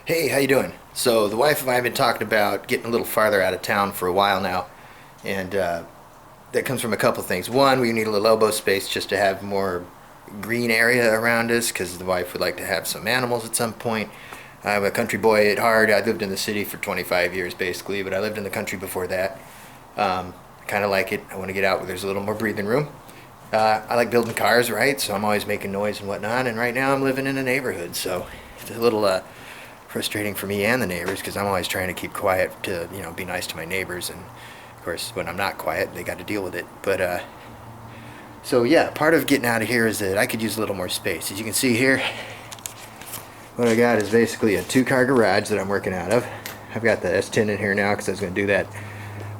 Hey, how you doing? So the wife and I have been talking about getting a little farther out of town for a while now, and that comes from a couple things. One, we need a little elbow space just to have more green area around us, because the wife would like to have some animals at some point. I'm a country boy at heart. I lived in the city for 25 years basically, but I lived in the country before that. I kind of like it. I want to get out where there's a little more breathing room. I like building cars, right? So I'm always making noise and whatnot. And right now I'm living in a neighborhood, so it's a little frustrating for me and the neighbors because I'm always trying to keep quiet to be nice to my neighbors. And of course, when I'm not quiet, they got to deal with it. But so yeah, part of getting out of here is that I could use a little more space. As you can see here, what I got is basically a two-car garage that I'm working out of. I've got the S10 in here now because I was going to do that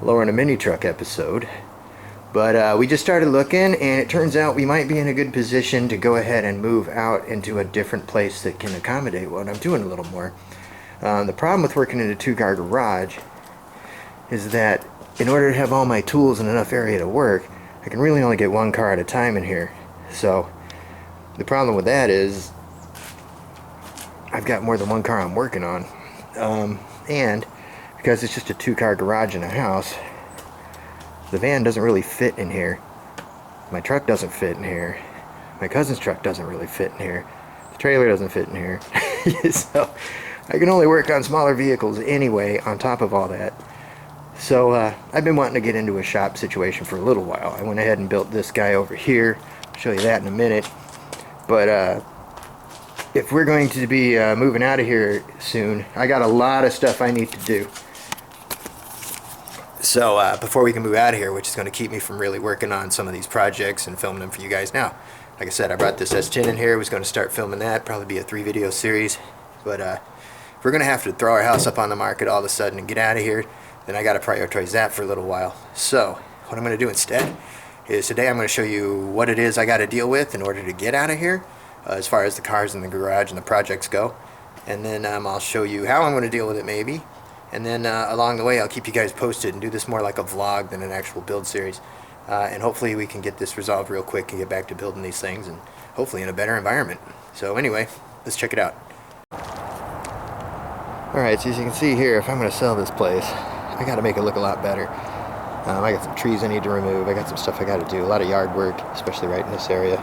lowering a mini truck episode. But we just started looking, and it turns out we might be in a good position to go ahead and move out into a different place that can accommodate what I'm doing a little more. The problem with working in a two-car garage is that in order to have all my tools and enough area to work, I can really only get one car at a time in here. So the problem with that is I've got more than one car I'm working on. And because it's just a two-car garage in a house, the van doesn't really fit in here. My truck doesn't fit in here. My cousin's truck doesn't really fit in here. The trailer doesn't fit in here. So I can only work on smaller vehicles anyway on top of all that. So I've been wanting to get into a shop situation for a little while. I went ahead and built this guy over here. I'll show you that in a minute. But if we're going to be moving out of here soon, I got a lot of stuff I need to do. So before we can move out of here, which is going to keep me from really working on some of these projects and filming them for you guys now. Like I said, I brought this S10 in here. I was going to start filming that, probably be a 3-video series. But if we're going to have to throw our house up on the market all of a sudden and get out of here, then I got to prioritize that for a little while. So what I'm going to do instead is today I'm going to show you what it is I got to deal with in order to get out of here, as far as the cars in the garage and the projects go. And then I'll show you how I'm going to deal with it maybe. And then along the way, I'll keep you guys posted and do this more like a vlog than an actual build series. And hopefully we can get this resolved real quick and get back to building these things, and hopefully in a better environment. So anyway, let's check it out. Alright, so as you can see here, if I'm going to sell this place, I got to make it look a lot better. I got some trees I need to remove. I got some stuff I got to do. A lot of yard work, especially right in this area.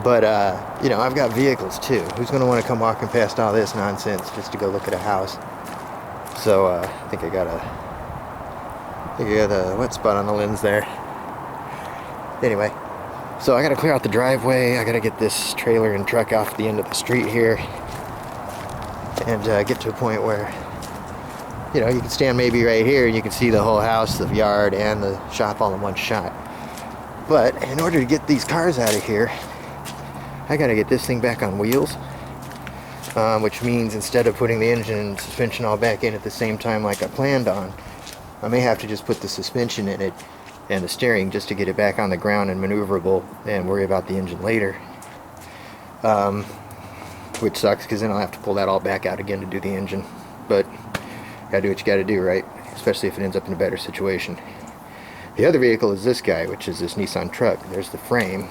But, I've got vehicles too. Who's going to want to come walking past all this nonsense just to go look at a house? So I think I got a wet spot on the lens there. Anyway, so I got to clear out the driveway. I got to get this trailer and truck off the end of the street here, and get to a point where you can stand maybe right here and you can see the whole house, the yard, and the shop all in one shot. But in order to get these cars out of here, I got to get this thing back on wheels. Which means instead of putting the engine and suspension all back in at the same time like I planned on, I may have to just put the suspension in it and the steering just to get it back on the ground and maneuverable, and worry about the engine later. Which sucks because then I'll have to pull that all back out again to do the engine. But gotta do what you gotta do, right? Especially if it ends up in a better situation. The other vehicle is this guy, which is this Nissan truck. There's the frame.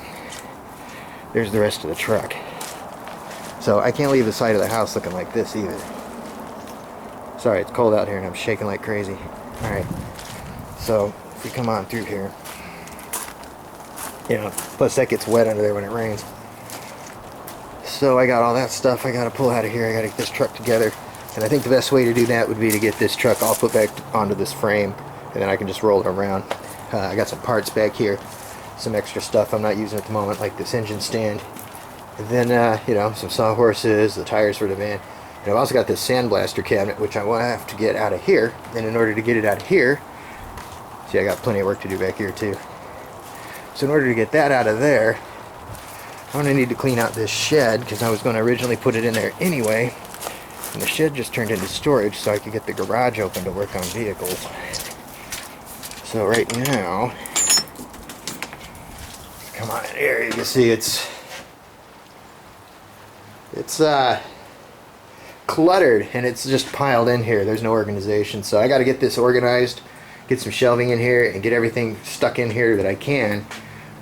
There's the rest of the truck. So I can't leave the side of the house looking like this either. Sorry, it's cold out here and I'm shaking like crazy. Alright, so if we come on through here, plus that gets wet under there when it rains. So I got all that stuff I gotta pull out of here. I gotta get this truck together. And I think the best way to do that would be to get this truck all put back onto this frame, and then I can just roll it around. I got some parts back here, some extra stuff I'm not using at the moment, like this engine stand. And then, some sawhorses, the tires for the van. And I've also got this sandblaster cabinet, which I will have to get out of here. And in order to get it out of here, see, I got plenty of work to do back here too. So in order to get that out of there, I'm going to need to clean out this shed, because I was going to originally put it in there anyway. And the shed just turned into storage so I could get the garage open to work on vehicles. So right now, come on in here, you can see it's cluttered and it's just piled in here. There's no organization, so I got to get this organized, get some shelving in here, and get everything stuck in here that I can,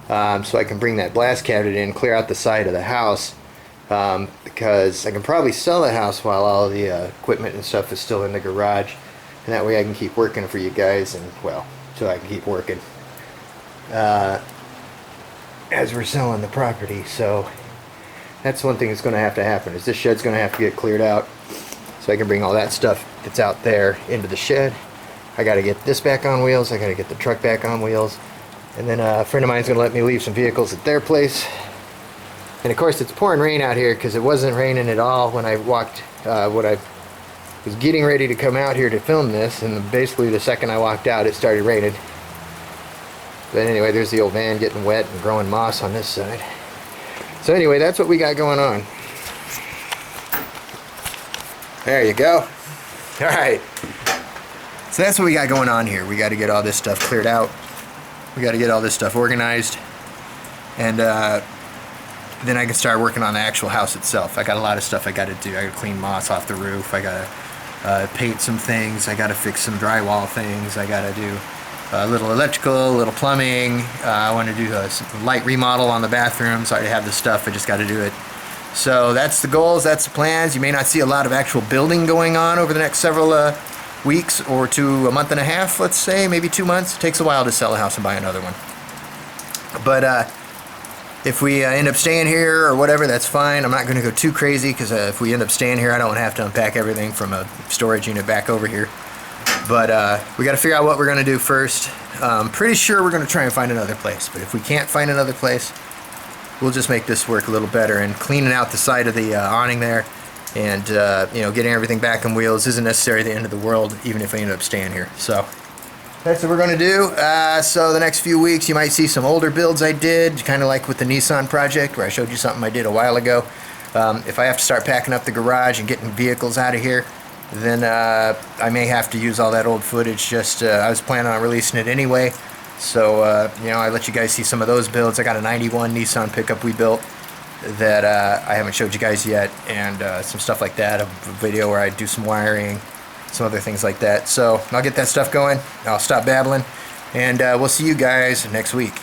so I can bring that blast cabinet in, clear out the side of the house, because I can probably sell the house while all the equipment and stuff is still in the garage, and that way I can keep working for you guys, and well, so I can keep working as we're selling the property. So that's one thing that's going to happen, is this shed's going to have to get cleared out so I can bring all that stuff that's out there into the shed. I got to get this back on wheels, I got to get the truck back on wheels, and then a friend of mine's going to let me leave some vehicles at their place. And of course it's pouring rain out here because it wasn't raining at all when I walked, when I was getting ready to come out here to film this, and basically the second I walked out it started raining. But anyway, there's the old van getting wet and growing moss on this side. So anyway, that's what we got going on. There you go. Alright. So that's what we got going on here. We got to get all this stuff cleared out. We got to get all this stuff organized. And then I can start working on the actual house itself. I got a lot of stuff I got to do. I got to clean moss off the roof. I got to paint some things. I got to fix some drywall things. I got to do a little electrical, a little plumbing. I want to do a light remodel on the bathroom, so I have the stuff. I just got to do it. So that's the goals. That's the plans. You may not see a lot of actual building going on over the next several weeks or to a month and a half, let's say, maybe 2 months. It takes a while to sell a house and buy another one. But if we end up staying here or whatever, that's fine. I'm not going to go too crazy, because if we end up staying here, I don't have to unpack everything from a storage unit back over here. But we got to figure out what we're going to do first. Pretty sure we're going to try and find another place. But if we can't find another place, we'll just make this work a little better. And cleaning out the side of the awning there, and you know, getting everything back on wheels isn't necessarily the end of the world, even if we end up staying here. So that's what we're going to do. So the next few weeks you might see some older builds I did, kind of like with the Nissan project where I showed you something I did a while ago. If I have to start packing up the garage and getting vehicles out of here, then I may have to use all that old footage. Just I was planning on releasing it anyway, so you know, I let you guys see some of those builds. I got a 91 Nissan pickup we built that I haven't showed you guys yet, and some stuff like that, a video where I do some wiring, some other things like that. So I'll get that stuff going. I'll stop babbling, and we'll see you guys next week.